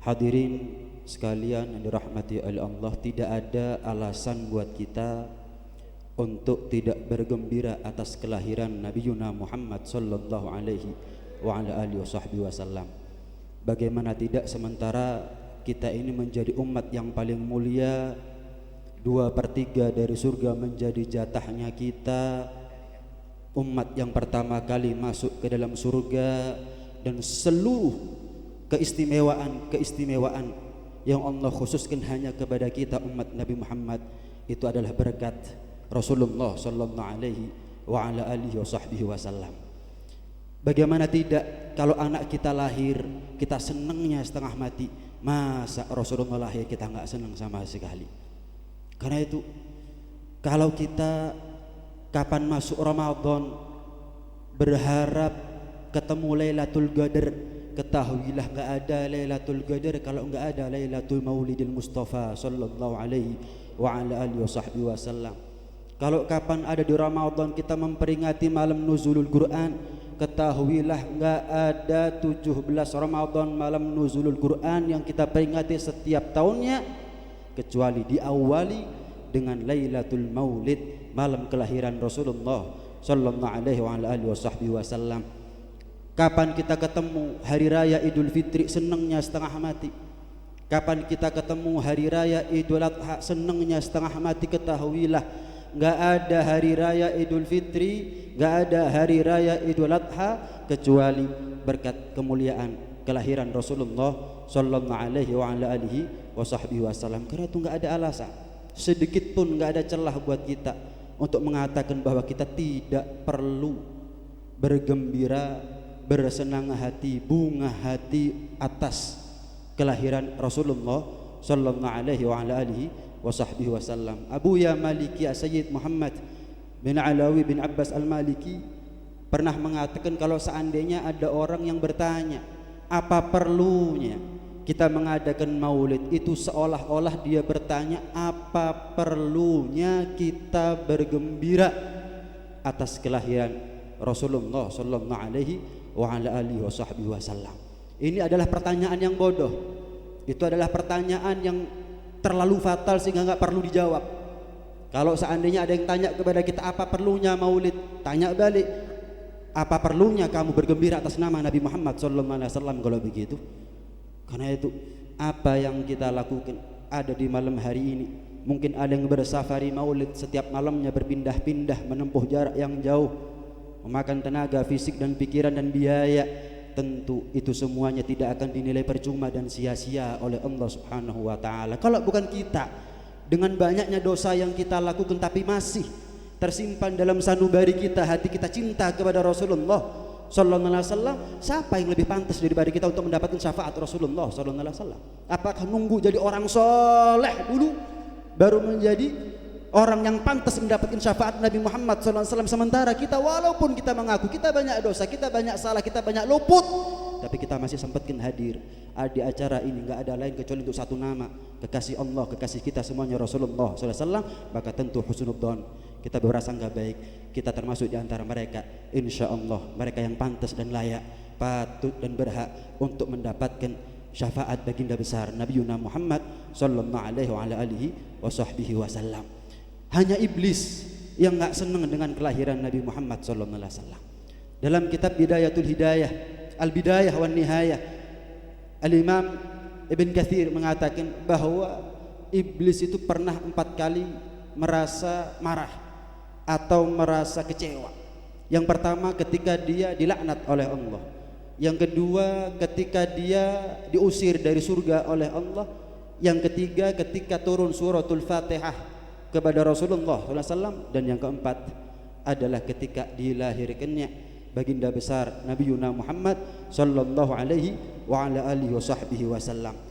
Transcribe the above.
Hadirin sekalian yang dirahmati oleh Allah, tidak ada alasan buat kita untuk tidak bergembira atas kelahiran Nabi Yuna Muhammad sallallahu alaihi wa ala alihi wasallam. Bagaimana tidak, sementara kita ini menjadi umat yang paling mulia, 2/3 dari surga menjadi jatahnya kita, umat yang pertama kali masuk ke dalam surga, dan seluruh keistimewaan yang Allah khususkan hanya kepada kita umat Nabi Muhammad itu adalah berkat Rasulullah sallallahu alaihi wa ala alihi wasallam. Bagaimana tidak kalau anak kita lahir kita senangnya setengah mati, masa Rasulullah lahir kita nggak senang sama sekali. Karena itu kalau kita kapan masuk Ramadan berharap ketemu Lailatul Qadar, ketahuilah nggak ada Lailatul Qadar kalau nggak ada Lailatul Maulidil Mustafa sallallahu alaihi wa ala alihi wasallam. Kalau kapan ada di Ramadan kita memperingati malam nuzulul Quran, ketahuilah nggak ada 17 Ramadan malam nuzulul Quran yang kita peringati setiap tahunnya kecuali diawali dengan Lailatul Maulid, malam kelahiran Rasulullah sallallahu alaihi wa ala alihi wasallam. Kapan kita ketemu hari raya Idul Fitri senangnya setengah mati. Kapan kita ketemu hari raya Idul Adha senangnya setengah mati, ketahuilah nggak ada hari raya Idul Fitri, nggak ada hari raya Idul Adha kecuali berkat kemuliaan kelahiran Rasulullah sallallahu alaihi wa ala alihi wasallam. Karena itu nggak ada alasan sedikit pun, nggak ada celah buat kita untuk mengatakan bahwa kita tidak perlu bergembira, bersenang hati, bunga hati atas kelahiran Rasulullah sallallahu alaihi wa ala alihi wasallam. Abu Ya Maliki Sayyid Muhammad bin Alawi bin Abbas Al-Maliki pernah mengatakan kalau seandainya ada orang yang bertanya apa perlunya kita mengadakan maulid, itu seolah-olah dia bertanya apa perlunya kita bergembira atas kelahiran Rasulullah sallallahu alaihi wa ala alihi wasallam. Ini adalah pertanyaan yang bodoh. Itu adalah pertanyaan yang terlalu fatal sehingga nggak perlu dijawab. Kalau seandainya ada yang tanya kepada kita apa perlunya maulid, tanya balik, apa perlunya kamu bergembira atas nama Nabi Muhammad sallallahu alaihi wasallam kalau begitu? Karena itu apa yang kita lakukan ada di malam hari ini. Mungkin ada yang bersafari maulid setiap malamnya berpindah-pindah menempuh jarak yang jauh, memakan tenaga fisik dan pikiran dan biaya. Tentu itu semuanya tidak akan dinilai percuma dan sia-sia oleh Allah Subhanahu wa taala. Kalau bukan kita dengan banyaknya dosa yang kita lakukan tapi masih tersimpan dalam sanubari kita, hati kita cinta kepada Rasulullah sallallahu alaihi wasallam, siapa yang lebih pantas daripada kita untuk mendapatkan syafaat Rasulullah sallallahu alaihi wasallam? Apakah nunggu jadi orang soleh dulu baru menjadi orang yang pantas mendapatkan syafaat Nabi Muhammad SAW? Sementara kita walaupun kita mengaku kita banyak dosa, kita banyak salah, kita banyak luput, tapi kita masih sempatkan hadir di acara ini. Nggak ada lain kecuali untuk satu nama, kekasih Allah, kekasih kita semuanya Rasulullah SAW. Maka tentu husnudzon, kita berprasangka baik, kita termasuk di antara mereka, insya Allah mereka yang pantas dan layak, patut dan berhak untuk mendapatkan syafaat baginda besar Nabi Yuna Muhammad sallallahu alaihi wasallam. Hanya iblis yang nggak senang dengan kelahiran Nabi Muhammad sallallahu alaihi wasallam. Dalam kitab Bidayatul Hidayah, Al-Bidayah wan Nihayah, Al-Imam Ibn Katsir mengatakan bahwa iblis itu pernah 4 kali merasa marah atau merasa kecewa. Yang pertama ketika dia dilaknat oleh Allah. Yang kedua ketika dia diusir dari surga oleh Allah. Yang ketiga ketika turun suratul Fatihah kepada Rasulullah SAW. Dan yang keempat adalah ketika dilahirkannya baginda besar Nabi Yuna Muhammad sallallahu alaihi wa ala alihi wasallam.